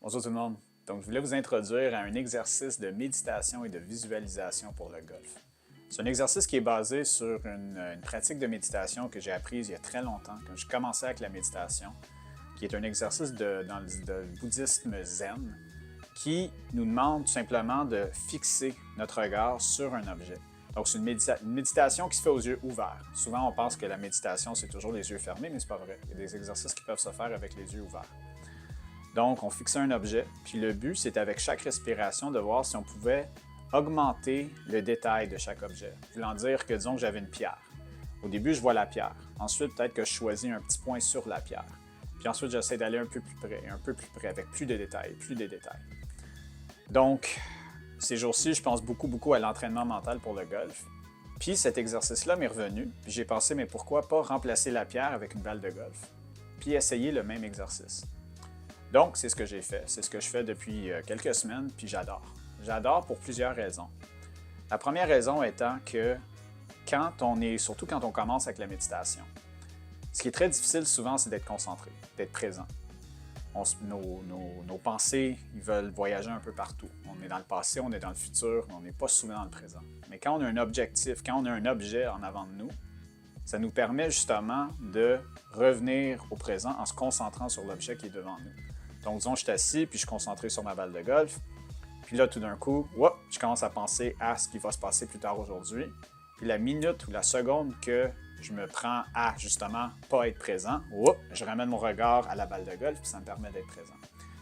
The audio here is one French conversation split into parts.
Bonjour tout le monde. Donc, je voulais vous introduire à un exercice de méditation et de visualisation pour le golf. C'est un exercice qui est basé sur une pratique de méditation que j'ai apprise il y a très longtemps, quand je commençais avec la méditation, qui est un exercice dans le bouddhisme zen, qui nous demande tout simplement de fixer notre regard sur un objet. Donc, c'est une méditation qui se fait aux yeux ouverts. Souvent, on pense que la méditation, c'est toujours les yeux fermés, mais c'est pas vrai. Il y a des exercices qui peuvent se faire avec les yeux ouverts. Donc, on fixait un objet, puis le but, c'est avec chaque respiration de voir si on pouvait augmenter le détail de chaque objet. Voulant dire que, disons que j'avais une pierre. Au début, je vois la pierre. Ensuite, peut-être que je choisis un petit point sur la pierre. Puis ensuite, j'essaie d'aller un peu plus près, avec plus de détails. Donc, ces jours-ci, je pense beaucoup à l'entraînement mental pour le golf. Puis cet exercice-là m'est revenu, puis j'ai pensé, mais pourquoi pas remplacer la pierre avec une balle de golf? Puis essayer le même exercice. Donc, c'est ce que j'ai fait. C'est ce que je fais depuis quelques semaines, puis j'adore. J'adore pour plusieurs raisons. La première raison étant que surtout quand on commence avec la méditation, ce qui est très difficile souvent, c'est d'être concentré, d'être présent. Nos pensées, ils veulent voyager un peu partout. On est dans le passé, on est dans le futur, mais on n'est pas souvent dans le présent. Mais quand on a un objectif, quand on a un objet en avant de nous, ça nous permet justement de revenir au présent en se concentrant sur l'objet qui est devant nous. Donc, disons, je suis assis, puis je suis concentré sur ma balle de golf. Puis là, tout d'un coup, je commence à penser à ce qui va se passer plus tard aujourd'hui. Puis la minute ou la seconde que je me prends à, justement, pas être présent, je ramène mon regard à la balle de golf, puis ça me permet d'être présent.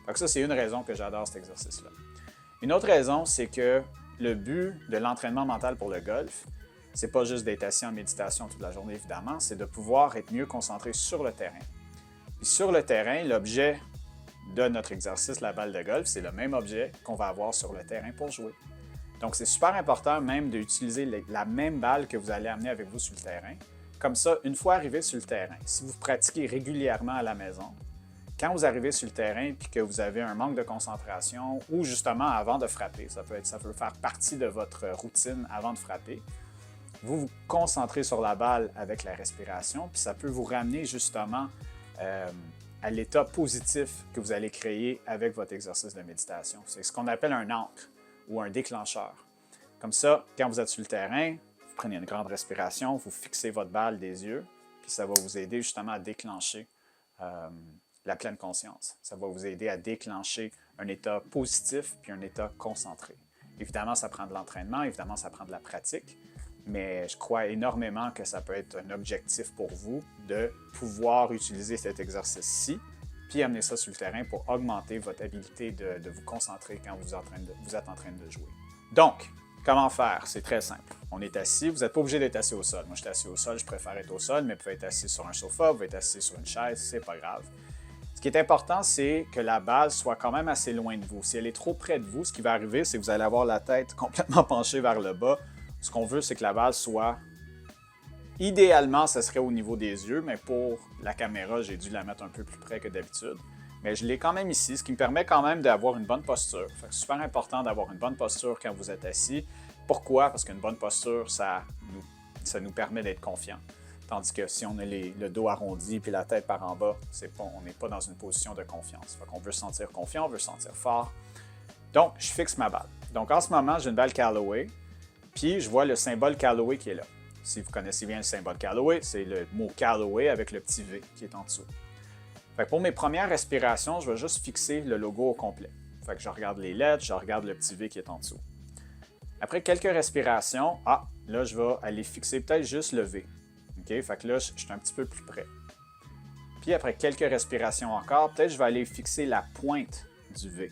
Donc ça, c'est une raison que j'adore cet exercice-là. Une autre raison, c'est que le but de l'entraînement mental pour le golf, c'est pas juste d'être assis en méditation toute la journée, évidemment, c'est de pouvoir être mieux concentré sur le terrain. Puis sur le terrain, l'objet de notre exercice, la balle de golf, c'est le même objet qu'on va avoir sur le terrain pour jouer. Donc, c'est super important même d'utiliser la même balle que vous allez amener avec vous sur le terrain. Comme ça, une fois arrivé sur le terrain, si vous pratiquez régulièrement à la maison, quand vous arrivez sur le terrain et que vous avez un manque de concentration ou justement avant de frapper, ça peut faire partie de votre routine avant de frapper, vous vous concentrez sur la balle avec la respiration, puis ça peut vous ramener justement à l'état positif que vous allez créer avec votre exercice de méditation. C'est ce qu'on appelle un ancre ou un déclencheur. Comme ça, quand vous êtes sur le terrain, vous prenez une grande respiration, vous fixez votre balle des yeux, puis ça va vous aider justement à déclencher la pleine conscience. Ça va vous aider à déclencher un état positif puis un état concentré. Évidemment, ça prend de l'entraînement, évidemment, ça prend de la pratique, mais je crois énormément que ça peut être un objectif pour vous de pouvoir utiliser cet exercice-ci, puis amener ça sur le terrain pour augmenter votre habilité de vous concentrer quand vous êtes en train de jouer. Donc, comment faire? C'est très simple. On est assis, vous n'êtes pas obligé d'être assis au sol. Moi, je suis assis au sol, je préfère être au sol, mais vous pouvez être assis sur un sofa, vous pouvez être assis sur une chaise, c'est pas grave. Ce qui est important, c'est que la balle soit quand même assez loin de vous. Si elle est trop près de vous, ce qui va arriver, c'est que vous allez avoir la tête complètement penchée vers le bas. Ce qu'on veut, c'est que la balle soit... Idéalement, ce serait au niveau des yeux, mais pour la caméra, j'ai dû la mettre un peu plus près que d'habitude. Mais je l'ai quand même ici, ce qui me permet quand même d'avoir une bonne posture. C'est super important d'avoir une bonne posture quand vous êtes assis. Pourquoi? Parce qu'une bonne posture, ça nous permet d'être confiant. Tandis que si on a le dos arrondi et la tête par en bas, on n'est pas dans une position de confiance. On veut se sentir confiant, on veut se sentir fort. Donc, je fixe ma balle. Donc, en ce moment, j'ai une balle Callaway. Puis, je vois le symbole Callaway qui est là. Si vous connaissez bien le symbole Callaway, c'est le mot Callaway avec le petit V qui est en dessous. Fait que pour mes premières respirations, je vais juste fixer le logo au complet. Fait que je regarde les lettres, je regarde le petit V qui est en dessous. Après quelques respirations, là, je vais aller fixer peut-être juste le V. OK? Fait que là, je suis un petit peu plus près. Puis après quelques respirations encore, peut-être je vais aller fixer la pointe du V.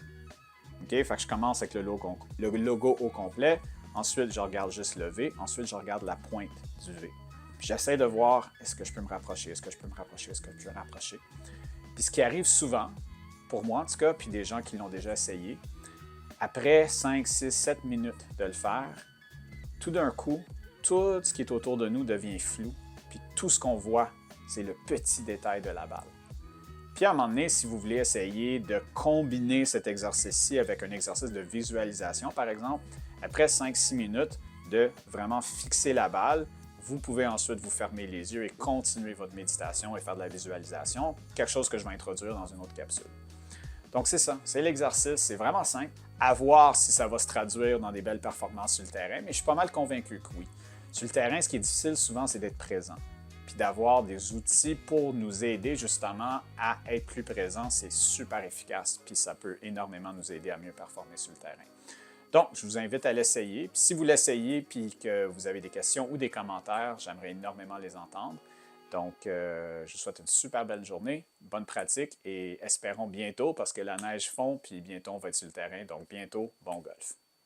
OK? Fait que je commence avec le logo au complet. Ensuite, je regarde juste le V. Ensuite, je regarde la pointe du V. Puis j'essaie de voir, est-ce que je peux me rapprocher? Est-ce que je peux me rapprocher? Est-ce que je peux me rapprocher? Puis ce qui arrive souvent, pour moi en tout cas, puis des gens qui l'ont déjà essayé, après 5, 6, 7 minutes de le faire, tout d'un coup, tout ce qui est autour de nous devient flou. Puis tout ce qu'on voit, c'est le petit détail de la balle. Puis à un moment donné, si vous voulez essayer de combiner cet exercice-ci avec un exercice de visualisation, par exemple, après 5-6 minutes de vraiment fixer la balle, vous pouvez ensuite vous fermer les yeux et continuer votre méditation et faire de la visualisation, quelque chose que je vais introduire dans une autre capsule. Donc c'est ça, c'est l'exercice, c'est vraiment simple. À voir si ça va se traduire dans des belles performances sur le terrain, mais je suis pas mal convaincu que oui. Sur le terrain, ce qui est difficile souvent, c'est d'être présent. Puis d'avoir des outils pour nous aider justement à être plus présent, c'est super efficace, puis ça peut énormément nous aider à mieux performer sur le terrain. Donc, je vous invite à l'essayer. Puis si vous l'essayez puis que vous avez des questions ou des commentaires, j'aimerais énormément les entendre. Donc, je vous souhaite une super belle journée, bonne pratique et espérons bientôt parce que la neige fond puis bientôt on va être sur le terrain. Donc, bientôt, bon golf.